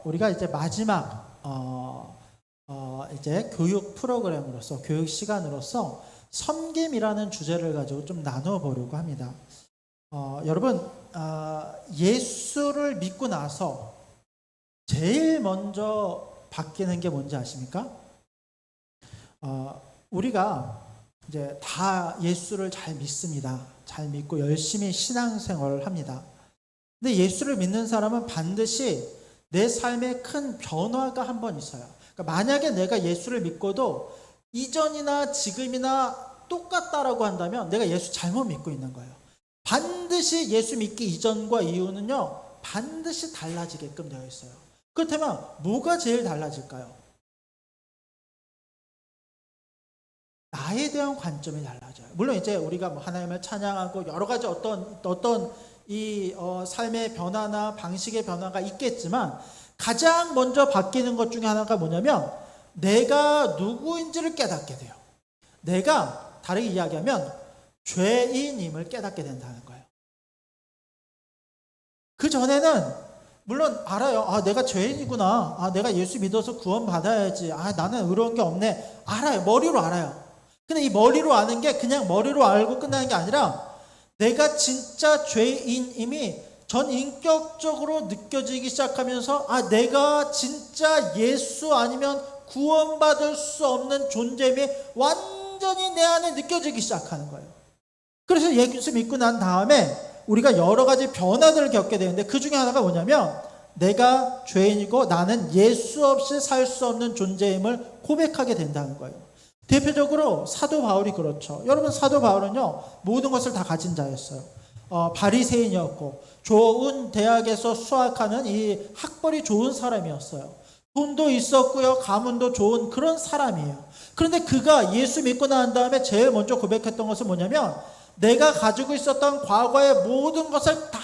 우리가 이제 마지막 이제 교육 프로그램으로서 교육 시간으로서 섬김이라는 주제를 가지고 좀 나눠 보려고 합니다. 여러분 예수를 믿고 나서 제일 먼저 바뀌는 게 뭔지 아십니까? 우리가 이제 다 예수를 잘 믿습니다. 잘 믿고 열심히 신앙생활을 합니다. 근데 예수를 믿는 사람은 반드시 내 삶에 큰 변화가 한 번 있어요. 그러니까 만약에 내가 예수를 믿고도 이전이나 지금이나 똑같다라고 한다면 내가 예수 잘못 믿고 있는 거예요. 반드시 예수 믿기 이전과 이후는요, 반드시 달라지게끔 되어 있어요. 그렇다면 뭐가 제일 달라질까요? 나에 대한 관점이 달라져요. 물론 이제 우리가 하나님을 찬양하고 여러 가지 어떤 이 삶의 변화나 방식의 변화가 있겠지만 가장 먼저 바뀌는 것 중에 하나가 뭐냐면 내가 누구인지를 깨닫게 돼요. 내가 다르게 이야기하면 죄인임을 깨닫게 된다는 거예요. 그 전에는 물론 알아요. 내가 죄인이구나. 내가 예수 믿어서 구원 받아야지. 나는 의로운 게 없네. 알아요. 머리로 알아요. 근데 이 머리로 아는 게 그냥 머리로 알고 끝나는 게 아니라 내가 진짜 죄인임이 전 인격적으로 느껴지기 시작하면서 내가 진짜 예수 아니면 구원받을 수 없는 존재임이 완전히 내 안에 느껴지기 시작하는 거예요. 그래서 예수 믿고 난 다음에 우리가 여러 가지 변화들을 겪게 되는데 그 중에 하나가 뭐냐면 내가 죄인이고 나는 예수 없이 살 수 없는 존재임을 고백하게 된다는 거예요. 대표적으로 사도 바울이 그렇죠. 여러분 사도 바울은요 모든 것을 다 가진 자였어요. 바리새인이었고 좋은 대학에서 수학하는 이 학벌이 좋은 사람이었어요. 돈도 있었고요 가문도 좋은 그런 사람이에요. 그런데 그가 예수 믿고 난 다음에 제일 먼저 고백했던 것은 뭐냐면 내가 가지고 있었던 과거의 모든 것을 다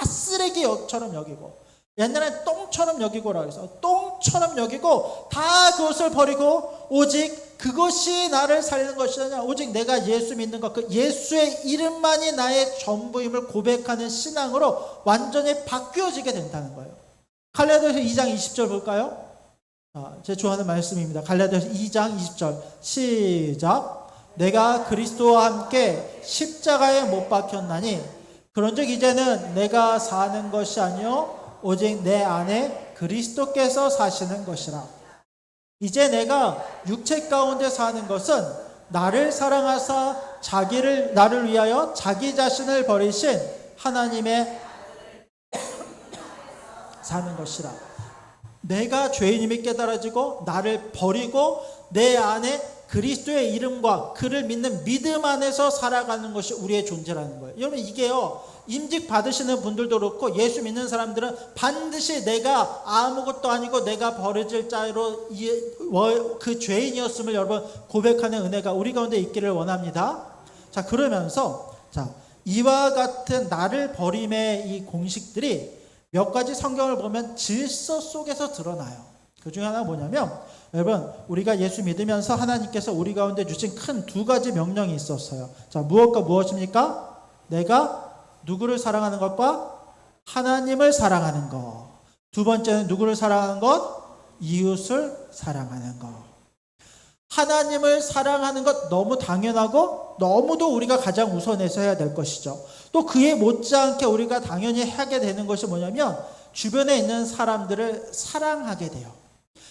쓰레기처럼 여기고 옛날엔 똥처럼 여기고라고 해서 똥처럼 여기고 다 그것을 버리고 오직 그것이 나를 살리는 것이 아니라 오직 내가 예수 믿는 것, 그 예수의 이름만이 나의 전부임을 고백하는 신앙으로 완전히 바뀌어지게 된다는 거예요. 갈라디아서 2장 20절 볼까요? 제 좋아하는 말씀입니다. 갈라디아서 2장 20절 시작. 내가 그리스도와 함께 십자가에 못 박혔나니 그런즉 이제는 내가 사는 것이 아니요 오직 내 안에 그리스도께서 사시는 것이라. 이제 내가 육체 가운데 사는 것은 나를 사랑하사 나를 위하여 자기 자신을 버리신 하나님의 사는 것이라. 내가 죄인임이 깨달아지고 나를 버리고 내 안에 그리스도의 이름과 그를 믿는 믿음 안에서 살아가는 것이 우리의 존재라는 거예요. 여러분 이게요 임직 받으시는 분들도 그렇고 예수 믿는 사람들은 반드시 내가 아무것도 아니고 내가 버려질 자로 그 죄인이었음을 여러분 고백하는 은혜가 우리 가운데 있기를 원합니다. 자 그러면서 이와 같은 나를 버림의 이 공식들이 몇 가지 성경을 보면 질서 속에서 드러나요. 그 중에 하나가 뭐냐면 여러분 우리가 예수 믿으면서 하나님께서 우리 가운데 주신 큰 두 가지 명령이 있었어요. 무엇과 무엇입니까? 내가 누구를 사랑하는 것과 하나님을 사랑하는 것. 두 번째는 누구를 사랑하는 것? 이웃을 사랑하는 것. 하나님을 사랑하는 것 너무 당연하고 너무도 우리가 가장 우선해서 해야 될 것이죠. 또 그에 못지않게 우리가 당연히 하게 되는 것이 뭐냐면 주변에 있는 사람들을 사랑하게 돼요.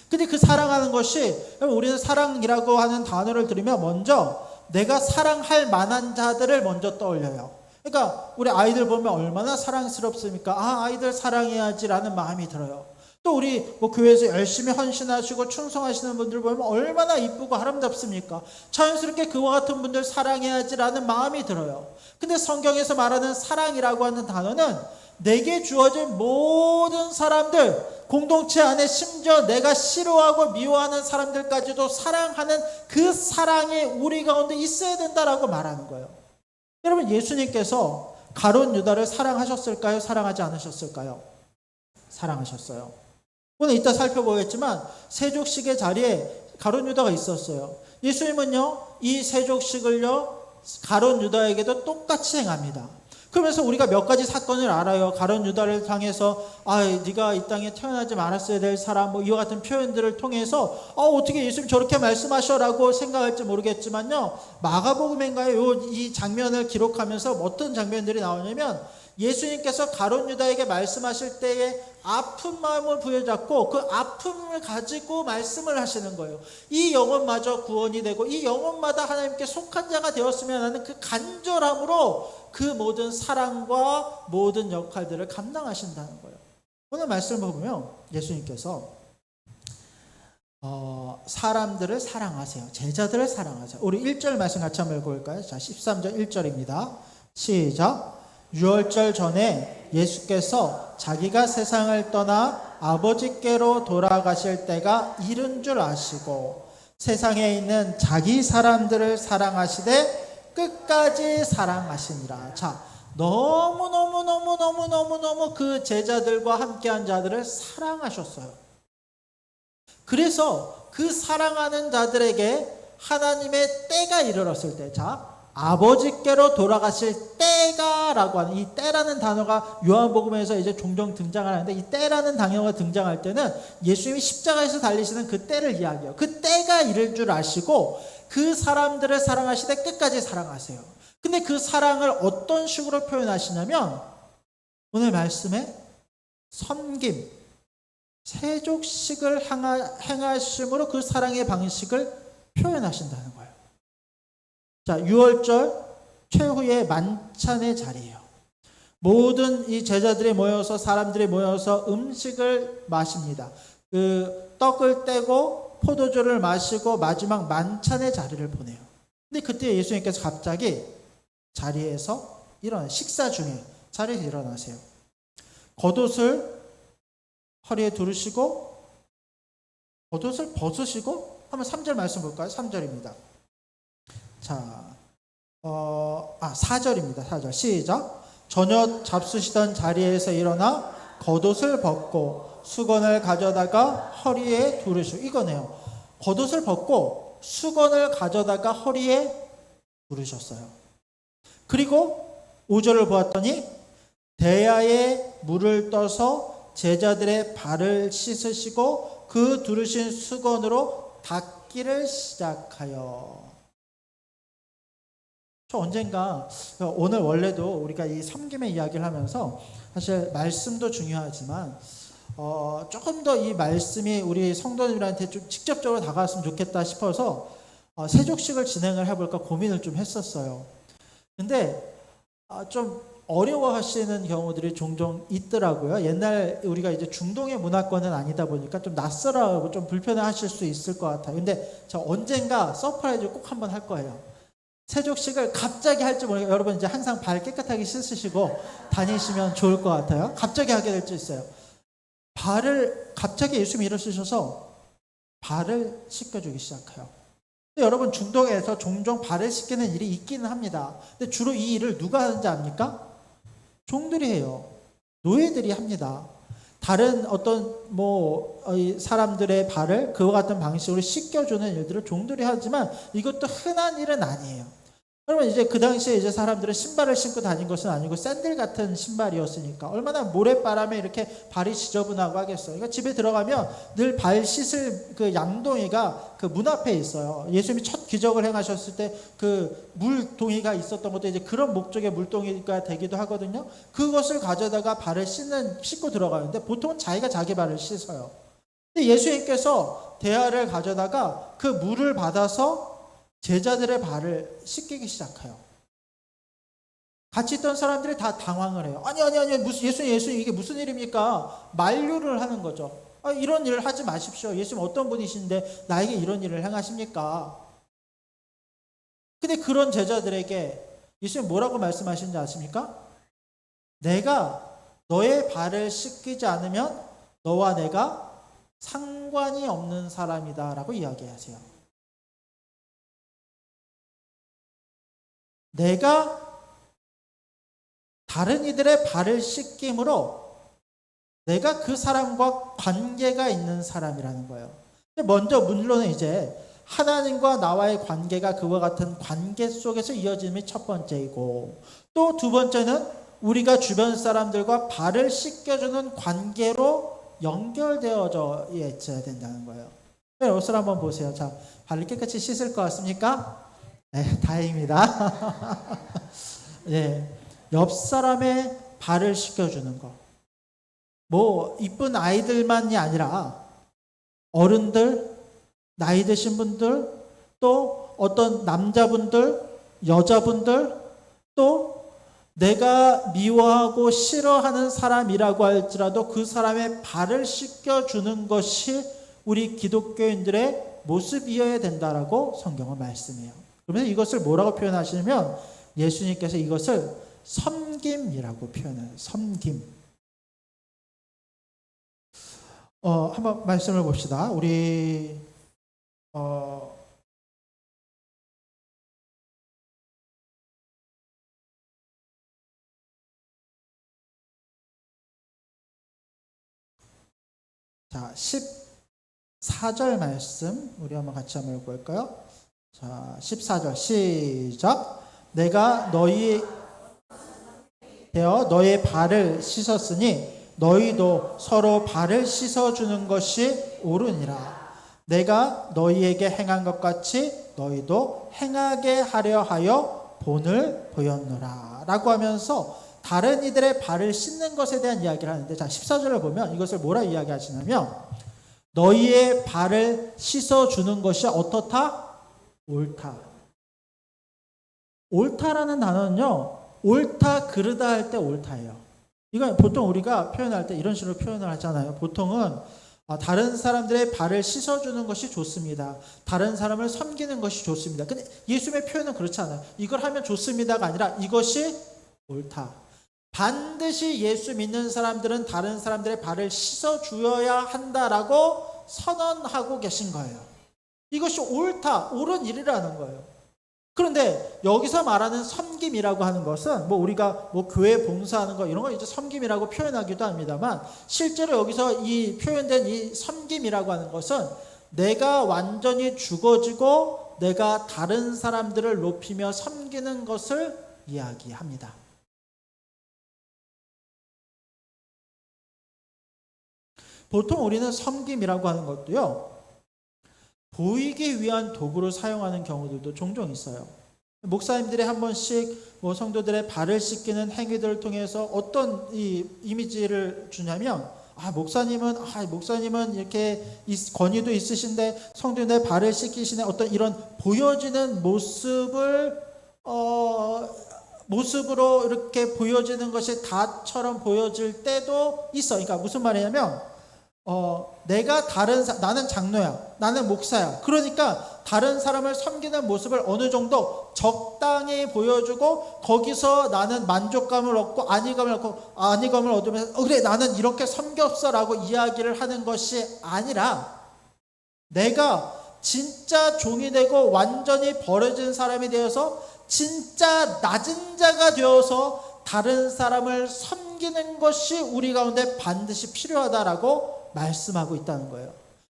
근데 그 사랑하는 것이 우리는 사랑이라고 하는 단어를 들으면 먼저 내가 사랑할 만한 자들을 먼저 떠올려요. 그러니까 우리 아이들 보면 얼마나 사랑스럽습니까? 아이들 사랑해야지라는 마음이 들어요. 또 우리 교회에서 열심히 헌신하시고 충성하시는 분들 보면 얼마나 이쁘고 아름답습니까? 자연스럽게 그와 같은 분들 사랑해야지라는 마음이 들어요. 근데 성경에서 말하는 사랑이라고 하는 단어는 내게 주어진 모든 사람들, 공동체 안에 심지어 내가 싫어하고 미워하는 사람들까지도 사랑하는 그 사랑이 우리 가운데 있어야 된다라고 말하는 거예요. 여러분 예수님께서 가룟 유다를 사랑하셨을까요? 사랑하지 않으셨을까요? 사랑하셨어요. 오늘 이따 살펴보겠지만 세족식의 자리에 가룟 유다가 있었어요. 예수님은요 이 세족식을요 가룟 유다에게도 똑같이 행합니다. 그러면서 우리가 몇 가지 사건을 알아요. 가룟 유다를 향해서 네가 이 땅에 태어나지 말았어야 될 사람, 뭐 이와 같은 표현들을 통해서 어떻게 예수님 저렇게 말씀하셔라고 생각할지 모르겠지만요. 마가복음인가요? 이 장면을 기록하면서 어떤 장면들이 나오냐면 예수님께서 가룟 유다에게 말씀하실 때에 아픈 마음을 부여잡고 그 아픔을 가지고 말씀을 하시는 거예요. 이 영혼마저 구원이 되고 이 영혼마다 하나님께 속한 자가 되었으면 하는 그 간절함으로 그 모든 사랑과 모든 역할들을 감당하신다는 거예요. 오늘 말씀을 보면 예수님께서 사람들을 사랑하세요. 제자들을 사랑하세요. 우리 1절 말씀 같이 한번 읽어볼까요? 자, 13절 1절입니다. 시작. 유월절 전에 예수께서 자기가 세상을 떠나 아버지께로 돌아가실 때가 이른 줄 아시고 세상에 있는 자기 사람들을 사랑하시되 끝까지 사랑하시니라. 자, 너무 그 제자들과 함께한 자들을 사랑하셨어요. 그래서 그 사랑하는 자들에게 하나님의 때가 이르렀을 때, 자, 아버지께로 돌아가실 때가라고 하는 이 때라는 단어가 요한복음에서 이제 종종 등장하는데 이 때라는 단어가 등장할 때는 예수님이 십자가에서 달리시는 그 때를 이야기해요. 그 때가 이를 줄 아시고 그 사람들을 사랑하시되 끝까지 사랑하세요. 근데 그 사랑을 어떤 식으로 표현하시냐면 오늘 말씀에 섬김, 세족식을 행하심으로 그 사랑의 방식을 표현하신다는 거예요. 자, 6월절 최후의 만찬의 자리예요. 모든 이 제자들이 모여서 사람들이 모여서 음식을 마십니다. 그 떡을 떼고 포도주를 마시고 마지막 만찬의 자리를 보내요. 근데 그때 예수님께서 갑자기 자리에서 식사 중에 자리에서 일어나세요. 겉옷을 허리에 두르시고 겉옷을 벗으시고 한번 3절 말씀 볼까요? 3절입니다. 자, 4절입니다. 4절 시작. 저녁 잡수시던 자리에서 일어나 겉옷을 벗고 수건을 가져다가 허리에 두르시고 이거네요. 겉옷을 벗고 수건을 가져다가 허리에 두르셨어요. 그리고 5절을 보았더니 대야에 물을 떠서 제자들의 발을 씻으시고 그 두르신 수건으로 닦기를 시작하여. 저 언젠가 오늘 원래도 우리가 이 섬김의 이야기를 하면서 사실 말씀도 중요하지만 조금 더 이 말씀이 우리 성도님들한테 좀 직접적으로 다가왔으면 좋겠다 싶어서 세족식을 진행을 해볼까 고민을 좀 했었어요. 근데 좀 어려워하시는 경우들이 종종 있더라고요. 옛날 우리가 이제 중동의 문화권은 아니다 보니까 좀 낯설어하고 좀 불편해하실 수 있을 것 같아요. 근데 저 언젠가 서프라이즈를 꼭 한번 할 거예요. 세족식을 갑자기 할지 모르겠어요. 여러분 이제 항상 발 깨끗하게 씻으시고 다니시면 좋을 것 같아요. 갑자기 하게 될 수 있어요. 발을 갑자기 예수님이 일어서셔서 발을 씻겨주기 시작해요. 근데 여러분 중동에서 종종 발을 씻기는 일이 있기는 합니다. 근데 주로 이 일을 누가 하는지 압니까? 종들이 해요. 노예들이 합니다. 다른 어떤 사람들의 발을 그와 같은 방식으로 씻겨주는 일들을 종들이 하지만 이것도 흔한 일은 아니에요. 여러분 이제 그 당시에 이제 사람들은 신발을 신고 다닌 것은 아니고 샌들 같은 신발이었으니까 얼마나 모래바람에 이렇게 발이 지저분하고 하겠어요. 그러니까 집에 들어가면 늘 발 씻을 그 양동이가 그 문 앞에 있어요. 예수님이 첫 기적을 행하셨을 때 그 물동이가 있었던 것도 이제 그런 목적의 물동이가 되기도 하거든요. 그것을 가져다가 발을 씻고 들어가는데 보통은 자기가 자기 발을 씻어요. 근데 예수님께서 대야를 가져다가 그 물을 받아서 제자들의 발을 씻기기 시작해요. 같이 있던 사람들이 다 당황을 해요. 아니 무슨 예수님 이게 무슨 일입니까? 만류를 하는 거죠. 이런 일을 하지 마십시오. 예수님 어떤 분이신데 나에게 이런 일을 행하십니까? 근데 그런 제자들에게 예수님 뭐라고 말씀하시는지 아십니까? 내가 너의 발을 씻기지 않으면 너와 내가 상관이 없는 사람이다 라고 이야기하세요. 내가 다른 이들의 발을 씻김으로 내가 그 사람과 관계가 있는 사람이라는 거예요. 먼저 물론은 이제 하나님과 나와의 관계가 그와 같은 관계 속에서 이어짐이 첫 번째이고 또 두 번째는 우리가 주변 사람들과 발을 씻겨주는 관계로 연결되어져 있어야 된다는 거예요. 옷을 한번 보세요. 자, 발을 깨끗이 씻을 것 같습니까? 네, 다행입니다. 네, 옆 사람의 발을 씻겨주는 거. 뭐 이쁜 아이들만이 아니라 어른들, 나이 드신 분들, 또 어떤 남자분들, 여자분들, 또 내가 미워하고 싫어하는 사람이라고 할지라도 그 사람의 발을 씻겨주는 것이 우리 기독교인들의 모습이어야 된다라고 성경은 말씀해요. 그러면서 이것을 뭐라고 표현하시냐면 예수님께서 이것을 섬김이라고 표현해요. 섬김. 한번 말씀을 봅시다. 우리 자, 14절 말씀 우리 한번 같이 한번 읽어볼까요? 자, 14절 시작. 내가 너희의 발을 씻었으니 너희도 서로 발을 씻어주는 것이 옳으니라. 내가 너희에게 행한 것 같이 너희도 행하게 하려 하여 본을 보였노라 라고 하면서 다른 이들의 발을 씻는 것에 대한 이야기를 하는데, 자 14절을 보면 이것을 뭐라 이야기하시냐면 너희의 발을 씻어주는 것이 어떻다? 옳다. 옳다라는 단어는요, 옳다 그르다 할 때 옳다예요. 이건 보통 우리가 표현할 때 이런 식으로 표현을 하잖아요. 보통은 다른 사람들의 발을 씻어주는 것이 좋습니다. 다른 사람을 섬기는 것이 좋습니다. 근데 예수님의 표현은 그렇지 않아요. 이걸 하면 좋습니다가 아니라 이것이 옳다. 반드시 예수 믿는 사람들은 다른 사람들의 발을 씻어주어야 한다라고 선언하고 계신 거예요. 이것이 옳다, 옳은 일이라는 거예요. 그런데 여기서 말하는 섬김이라고 하는 것은 뭐 우리가 뭐 교회 봉사하는 거 이런 거 이제 섬김이라고 표현하기도 합니다만, 실제로 여기서 이 표현된 이 섬김이라고 하는 것은 내가 완전히 죽어지고 내가 다른 사람들을 높이며 섬기는 것을 이야기합니다. 보통 우리는 섬김이라고 하는 것도요, 보이기 위한 도구로 사용하는 경우들도 종종 있어요. 목사님들이 한 번씩 뭐 성도들의 발을 씻기는 행위들을 통해서 어떤 이 이미지를 주냐면, 목사님은 이렇게 권위도 있으신데 성도들의 발을 씻기시는 어떤 이런 보여지는 모습으로 이렇게 보여지는 것이 다처럼 보여질 때도 있어. 그러니까 무슨 말이냐면 내가 나는 장로야, 나는 목사야. 그러니까 다른 사람을 섬기는 모습을 어느 정도 적당히 보여주고 거기서 나는 만족감을 얻고 안위감을 얻으면서 그래 나는 이렇게 섬겼어라고 이야기를 하는 것이 아니라, 내가 진짜 종이 되고 완전히 버려진 사람이 되어서 진짜 낮은 자가 되어서 다른 사람을 섬기는 것이 우리 가운데 반드시 필요하다라고 말씀하고 있다는 거예요.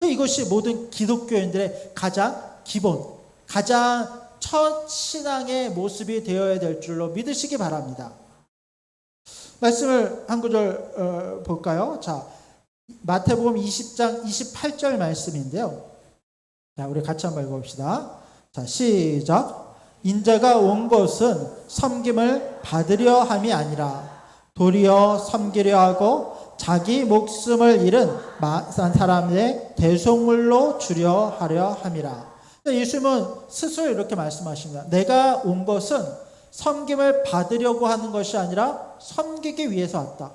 이것이 모든 기독교인들의 가장 기본, 가장 첫 신앙의 모습이 되어야 될 줄로 믿으시기 바랍니다. 말씀을 한 구절 볼까요? 자, 마태복음 20장 28절 말씀인데요. 자, 우리 같이 한번 읽어봅시다. 자, 시작. 인자가 온 것은 섬김을 받으려 함이 아니라 도리어 섬기려 하고 자기 목숨을 잃은 사람의 대속물로 주려 하려 함이라. 예수님은 스스로 이렇게 말씀하십니다. 내가 온 것은 섬김을 받으려고 하는 것이 아니라 섬기기 위해서 왔다.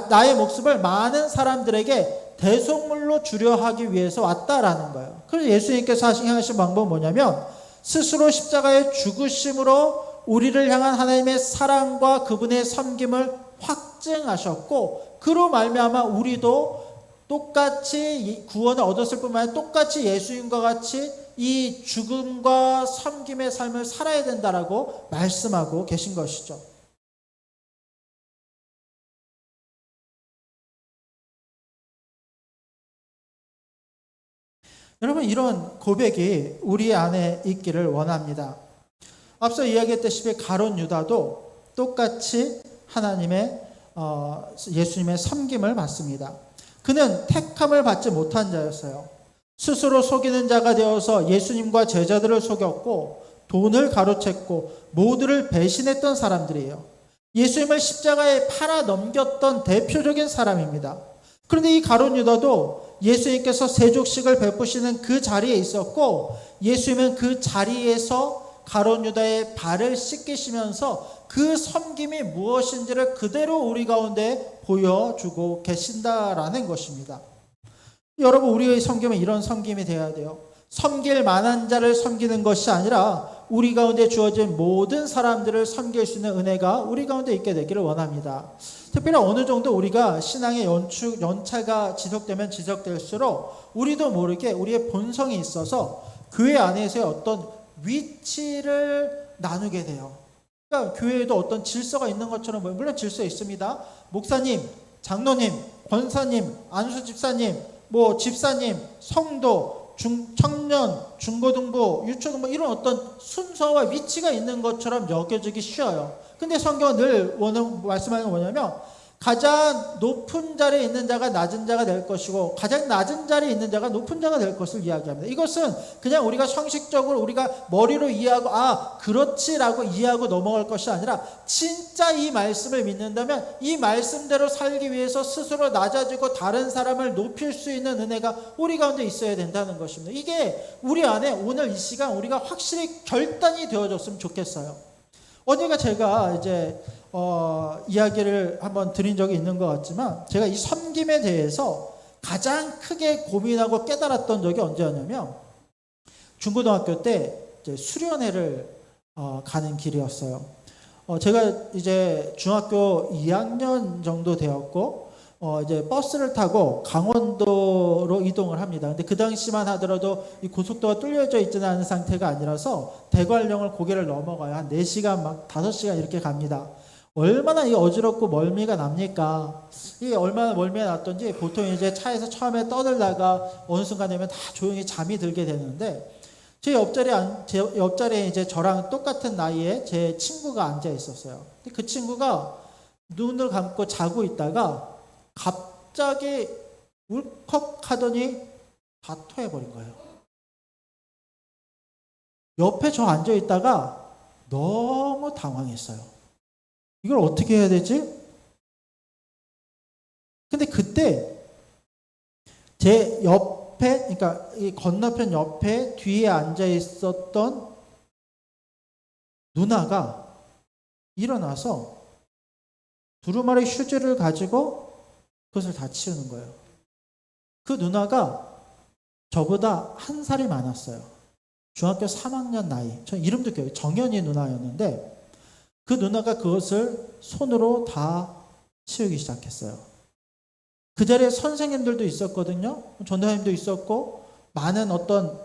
나의 목숨을 많은 사람들에게 대속물로 주려 하기 위해서 왔다라는 거예요. 그래서 예수님께서 행하신 방법은 뭐냐면 스스로 십자가의 죽으심으로 우리를 향한 하나님의 사랑과 그분의 섬김을 확증하셨고, 그로 말미암아 우리도 똑같이 구원을 얻었을 뿐만 아니라 똑같이 예수님과 같이 이 죽음과 섬김의 삶을 살아야 된다라고 말씀하고 계신 것이죠. 여러분, 이런 고백이 우리 안에 있기를 원합니다. 앞서 이야기했다시피 가룟 유다도 똑같이 하나님의 예수님의 섬김을 받습니다. 그는 택함을 받지 못한 자였어요. 스스로 속이는 자가 되어서 예수님과 제자들을 속였고 돈을 가로챘고 모두를 배신했던 사람들이에요. 예수님을 십자가에 팔아 넘겼던 대표적인 사람입니다. 그런데 이 가룟 유다도 예수님께서 세족식을 베푸시는 그 자리에 있었고 예수님은 그 자리에서 가룟 유다의 발을 씻기시면서 그 섬김이 무엇인지를 그대로 우리 가운데 보여주고 계신다라는 것입니다. 여러분, 우리의 섬김은 이런 섬김이 되어야 돼요. 섬길 만한 자를 섬기는 것이 아니라 우리 가운데 주어진 모든 사람들을 섬길 수 있는 은혜가 우리 가운데 있게 되기를 원합니다. 특별히 어느 정도 우리가 신앙의 연차가 지속되면 지속될수록 우리도 모르게 우리의 본성이 있어서 교회 안에서의 어떤 위치를 나누게 돼요. 그러니까 교회에도 어떤 질서가 있는 것처럼, 물론 질서 있습니다. 목사님, 장로님, 권사님, 안수 집사님, 집사님, 성도, 청년, 중고등부, 유초등부 이런 어떤 순서와 위치가 있는 것처럼 여겨지기 쉬워요. 근데 성경은 늘 말씀하는 건 뭐냐면 가장 높은 자리에 있는 자가 낮은 자가 될 것이고 가장 낮은 자리에 있는 자가 높은 자가 될 것을 이야기합니다. 이것은 그냥 우리가 형식적으로 우리가 머리로 이해하고 그렇지라고 이해하고 넘어갈 것이 아니라 진짜 이 말씀을 믿는다면 이 말씀대로 살기 위해서 스스로 낮아지고 다른 사람을 높일 수 있는 은혜가 우리 가운데 있어야 된다는 것입니다. 이게 우리 안에 오늘 이 시간 우리가 확실히 결단이 되어졌으면 좋겠어요. 어제가 제가 이제 이야기를 한번 드린 적이 있는 것 같지만 제가 이 섬김에 대해서 가장 크게 고민하고 깨달았던 적이 언제였냐면 중고등학교 때 이제 수련회를 가는 길이었어요. 제가 이제 중학교 2학년 정도 되었고 이제 버스를 타고 강원도로 이동을 합니다. 근데 그 당시만 하더라도 이 고속도가 뚫려져 있지는 않은 상태가 아니라서 대관령을 고개를 넘어가요. 한 4시간 막 5시간 이렇게 갑니다. 얼마나 이 어지럽고 멀미가 납니까? 이게 얼마나 멀미가 났던지 보통 이제 차에서 처음에 떠들다가 어느 순간 되면 다 조용히 잠이 들게 되는데 제 옆자리에 이제 저랑 똑같은 나이에 제 친구가 앉아 있었어요. 근데 그 친구가 눈을 감고 자고 있다가 갑자기 울컥 하더니 다 토해버린 거예요. 옆에 저 앉아 있다가 너무 당황했어요. 이걸 어떻게 해야 되지? 근데 그때 제 옆에, 그러니까 이 건너편 옆에 뒤에 앉아 있었던 누나가 일어나서 두루마리 휴지를 가지고 그것을 다 치우는 거예요. 그 누나가 저보다 한 살이 많았어요. 중학교 3학년 나이. 저 이름도 기억해요. 정연이 누나였는데 그 누나가 그것을 손으로 다 치우기 시작했어요. 그 자리에 선생님들도 있었거든요. 전도사님도 있었고 많은 어떤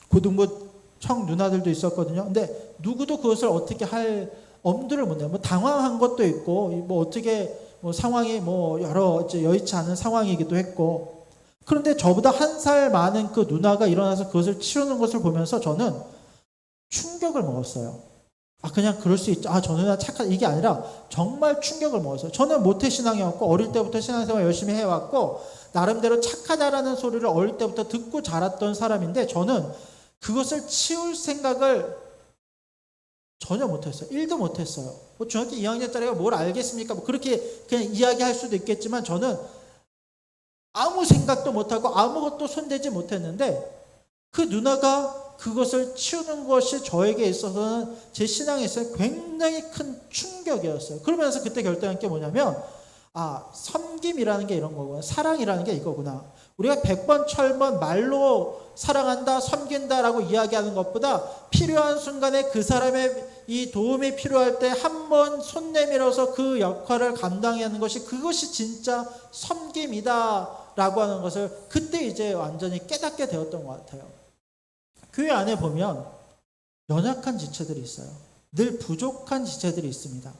고등부 청 누나들도 있었거든요. 근데 누구도 그것을 어떻게 할 엄두를 못 내요. 당황한 것도 있고 어떻게 상황이 여러 여의치 않은 상황이기도 했고 그런데 저보다 한 살 많은 그 누나가 일어나서 그것을 치우는 것을 보면서 저는 충격을 먹었어요. 그냥 그럴 수 있죠. 저 누나 착하다. 이게 아니라 정말 충격을 먹었어요. 저는 모태신앙이었고 어릴 때부터 신앙생활 열심히 해왔고 나름대로 착하다라는 소리를 어릴 때부터 듣고 자랐던 사람인데 저는 그것을 치울 생각을 전혀 못했어요. 1도 못했어요. 중학교 2학년짜리가 뭘 알겠습니까? 그렇게 그냥 이야기할 수도 있겠지만 저는 아무 생각도 못하고 아무것도 손대지 못했는데 그 누나가 그것을 치우는 것이 저에게 있어서는 제 신앙에 있어서 굉장히 큰 충격이었어요. 그러면서 그때 결정한 게 뭐냐면 섬김이라는 게 이런 거구나. 사랑이라는 게 이거구나. 우리가 100번 1000번 말로 사랑한다, 섬긴다라고 이야기하는 것보다 필요한 순간에 그 사람의 이 도움이 필요할 때 한 번 손 내밀어서 그 역할을 감당하는 것이 그것이 진짜 섬김이다라고 하는 것을 그때 이제 완전히 깨닫게 되었던 것 같아요. 교회 안에 보면 연약한 지체들이 있어요. 늘 부족한 지체들이 있습니다.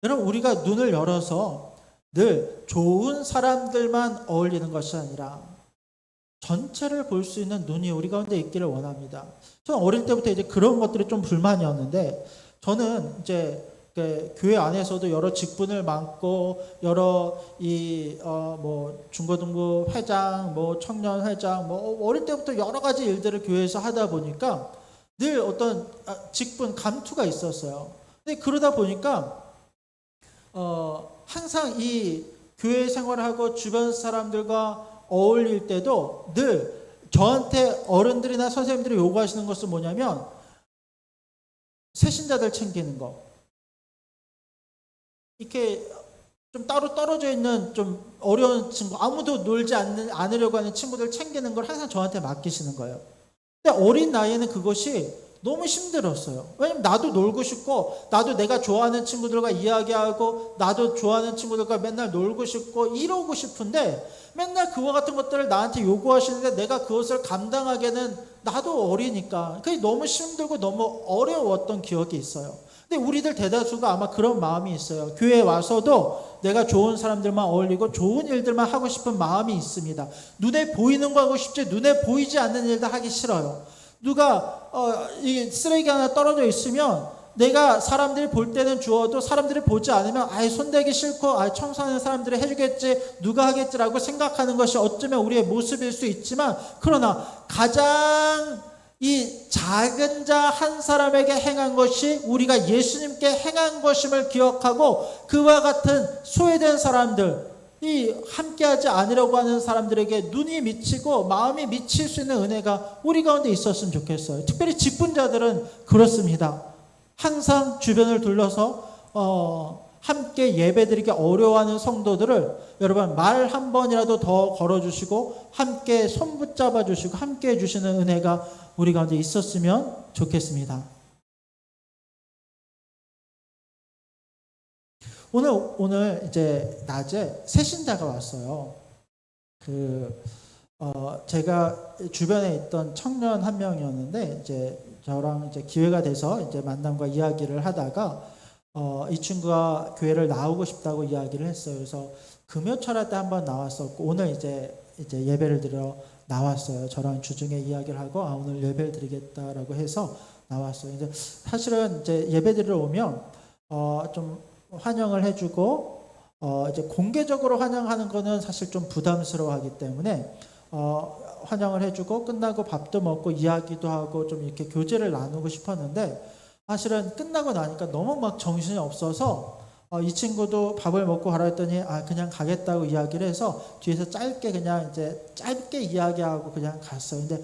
여러분, 우리가 눈을 열어서 늘 좋은 사람들만 어울리는 것이 아니라 전체를 볼 수 있는 눈이 우리 가운데 있기를 원합니다. 저는 어릴 때부터 이제 그런 것들이 좀 불만이었는데 저는 이제 교회 안에서도 여러 직분을 맡고 여러 뭐 중고등부 회장, 뭐 청년 회장, 뭐 어릴 때부터 여러 가지 일들을 교회에서 하다 보니까 늘 어떤 직분 감투가 있었어요. 근데 그러다 보니까 항상 이 교회 생활을 하고 주변 사람들과 어울릴 때도 늘 저한테 어른들이나 선생님들이 요구하시는 것은 뭐냐면 새신자들 챙기는 거. 이렇게 좀 따로 떨어져 있는 좀 어려운 친구, 아무도 놀지 않으려고 하는 친구들 챙기는 걸 항상 저한테 맡기시는 거예요. 근데 어린 나이에는 그것이 너무 힘들었어요. 왜냐면 나도 놀고 싶고, 나도 내가 좋아하는 친구들과 이야기하고, 나도 좋아하는 친구들과 맨날 놀고 싶고, 이러고 싶은데, 맨날 그와 같은 것들을 나한테 요구하시는데, 내가 그것을 감당하기에는 나도 어리니까, 그게 너무 힘들고 너무 어려웠던 기억이 있어요. 근데 우리들 대다수가 아마 그런 마음이 있어요. 교회에 와서도 내가 좋은 사람들만 어울리고 좋은 일들만 하고 싶은 마음이 있습니다. 눈에 보이는 거 하고 싶지 눈에 보이지 않는 일도 하기 싫어요. 누가 이 쓰레기 하나 떨어져 있으면 내가 사람들이 볼 때는 주어도 사람들이 보지 않으면 아예 손대기 싫고 청소하는 사람들이 해주겠지, 누가 하겠지라고 생각하는 것이 어쩌면 우리의 모습일 수 있지만, 그러나 가장 이 작은 자 한 사람에게 행한 것이 우리가 예수님께 행한 것임을 기억하고, 그와 같은 소외된 사람들, 이 함께하지 않으려고 하는 사람들에게 눈이 미치고 마음이 미칠 수 있는 은혜가 우리 가운데 있었으면 좋겠어요. 특별히 직분자들은 그렇습니다. 항상 주변을 둘러서 함께 예배드리기 어려워하는 성도들을 여러분 말 한 번이라도 더 걸어주시고 함께 손 붙잡아 주시고 함께 해주시는 은혜가 우리 가운데 있었으면 좋겠습니다. 오늘 이제 낮에 새신자가 왔어요. 제가 주변에 있던 청년 한 명이었는데, 이제 저랑 이제 기회가 돼서 이제 만남과 이야기를 하다가, 이 친구가 교회를 나오고 싶다고 이야기를 했어요. 그래서 금요철할 때 한번 나왔었고, 오늘 이제 예배를 드려 나왔어요. 저랑 주중에 이야기를 하고, 오늘 예배를 드리겠다라고 해서 나왔어요. 이제 사실은 이제 예배 드리러 오면, 좀 환영을 해주고, 이제 공개적으로 환영하는 거는 사실 좀 부담스러워하기 때문에, 환영을 해주고 끝나고 밥도 먹고 이야기도 하고 좀 이렇게 교제를 나누고 싶었는데, 사실은 끝나고 나니까 너무 막 정신이 없어서 이 친구도 밥을 먹고 가라 했더니 그냥 가겠다고 이야기를 해서 뒤에서 짧게 이야기하고 그냥 갔어요. 근데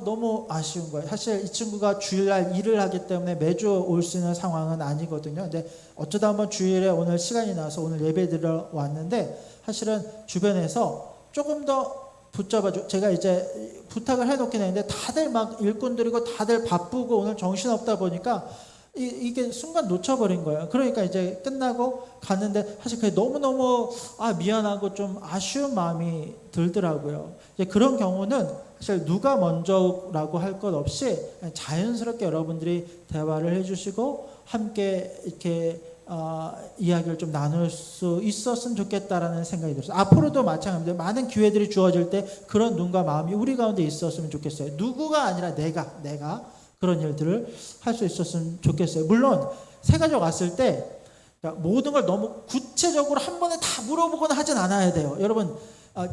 너무 아쉬운 거예요. 사실 이 친구가 주일날 일을 하기 때문에 매주 올 수 있는 상황은 아니거든요. 근데 어쩌다 한번 주일에 오늘 시간이 나서 오늘 예배 드려 왔는데, 사실은 주변에서 조금 더 붙잡아줘. 제가 이제 부탁을 해놓긴 했는데 다들 막 일꾼들이고 다들 바쁘고 오늘 정신없다 보니까 이게 순간 놓쳐버린 거예요. 그러니까 이제 끝나고 갔는데 사실 그게 너무너무 미안하고 좀 아쉬운 마음이 들더라고요. 이제 그런 경우는 사실 누가 먼저라고 할 것 없이 자연스럽게 여러분들이 대화를 해주시고 함께 이렇게 이야기를 좀 나눌 수 있었으면 좋겠다라는 생각이 들었어요. 앞으로도 마찬가지로 많은 기회들이 주어질 때 그런 눈과 마음이 우리 가운데 있었으면 좋겠어요. 누구가 아니라 내가 그런 일들을 할 수 있었으면 좋겠어요. 물론 새 가족 왔을 때 모든 걸 너무 구체적으로 한 번에 다 물어보거나 하진 않아야 돼요. 여러분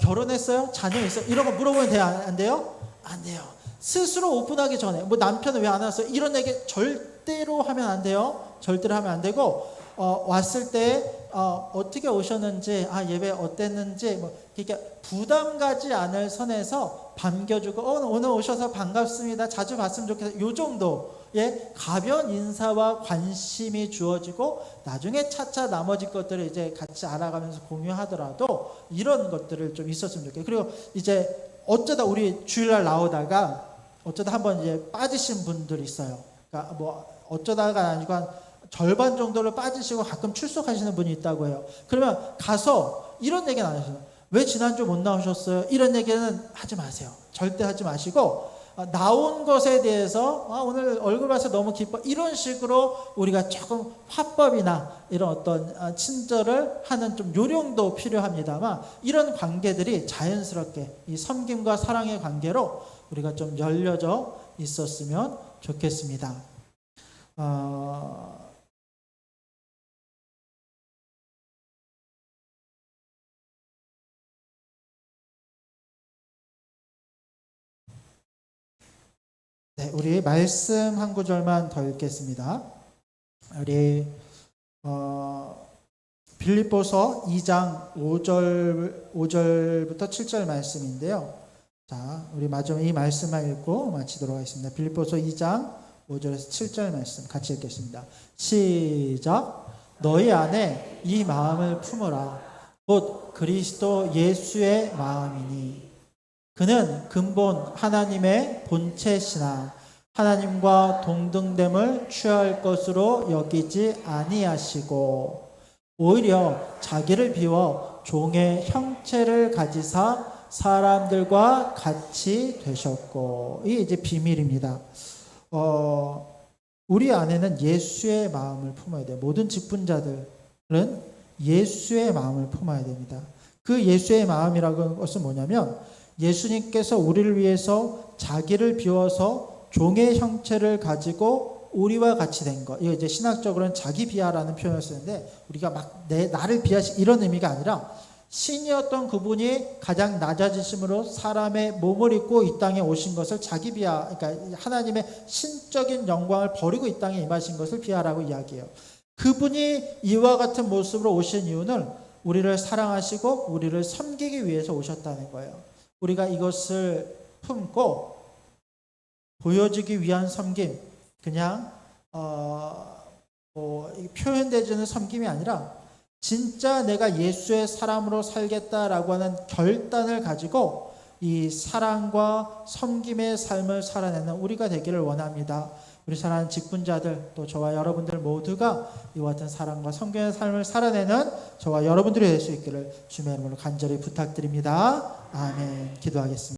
결혼했어요? 자녀 있어요? 이런 거 물어보면 돼요? 안 돼요? 안 돼요. 스스로 오픈하기 전에 뭐 남편은 왜 안 왔어요? 이런 얘기 절대로 하면 안 돼요. 절대로 하면 안 되고, 왔을 때 어떻게 오셨는지, 예배 어땠는지, 뭐 이렇게 부담 가지 않을 선에서 반겨주고, 오늘 오셔서 반갑습니다. 자주 봤으면 좋겠어요. 요 정도의 가벼운 인사와 관심이 주어지고, 나중에 차차 나머지 것들을 이제 같이 알아가면서 공유하더라도 이런 것들을 좀 있었으면 좋겠어요. 그리고 이제 어쩌다 우리 주일날 나오다가 어쩌다 한번 이제 빠지신 분들이 있어요. 그러니까 뭐 어쩌다가 아니고 한 절반 정도를 빠지시고 가끔 출석하시는 분이 있다고 해요. 그러면 가서 이런 얘기는 안 하셔요. 왜 지난주 못 나오셨어요? 이런 얘기는 하지 마세요. 절대 하지 마시고, 나온 것에 대해서 오늘 얼굴 봐서 너무 기뻐, 이런 식으로 우리가 조금 화법이나 이런 어떤 친절을 하는 좀 요령도 필요합니다만, 이런 관계들이 자연스럽게 이 섬김과 사랑의 관계로 우리가 좀 열려져 있었으면 좋겠습니다. 네, 우리 말씀 한 구절만 더 읽겠습니다. 우리 빌립보서 2장 5절부터 7절 말씀인데요. 자, 우리 마지막 이 말씀만 읽고 마치도록 하겠습니다. 빌립보서 2장 5절에서 7절 말씀 같이 읽겠습니다. 시작. 너희 안에 이 마음을 품으라. 곧 그리스도 예수의 마음이니 그는 근본 하나님의 본체시나 하나님과 동등됨을 취할 것으로 여기지 아니하시고 오히려 자기를 비워 종의 형체를 가지사 사람들과 같이 되셨고, 이게 이제 비밀입니다. 우리 안에는 예수의 마음을 품어야 돼요. 모든 직분자들은 예수의 마음을 품어야 됩니다. 그 예수의 마음이라고 하는 것은 뭐냐면 예수님께서 우리를 위해서 자기를 비워서 종의 형체를 가지고 우리와 같이 된 것. 이거 이제 신학적으로는 자기 비하라는 표현을 쓰는데 우리가 막 나를 비하시 이런 의미가 아니라 신이었던 그분이 가장 낮아지심으로 사람의 몸을 입고 이 땅에 오신 것을 자기 비하, 그러니까 하나님의 신적인 영광을 버리고 이 땅에 임하신 것을 비하라고 이야기해요. 그분이 이와 같은 모습으로 오신 이유는 우리를 사랑하시고 우리를 섬기기 위해서 오셨다는 거예요. 우리가 이것을 품고 보여주기 위한 섬김, 그냥 표현되지는 섬김이 아니라 진짜 내가 예수의 사람으로 살겠다라고 하는 결단을 가지고 이 사랑과 섬김의 삶을 살아내는 우리가 되기를 원합니다. 우리 사랑하는 직분자들, 또 저와 여러분들 모두가 이와 같은 사랑과 섬김의 삶을 살아내는 저와 여러분들이 될 수 있기를 주님의 이름으로 간절히 부탁드립니다. 아멘. 기도하겠습니다.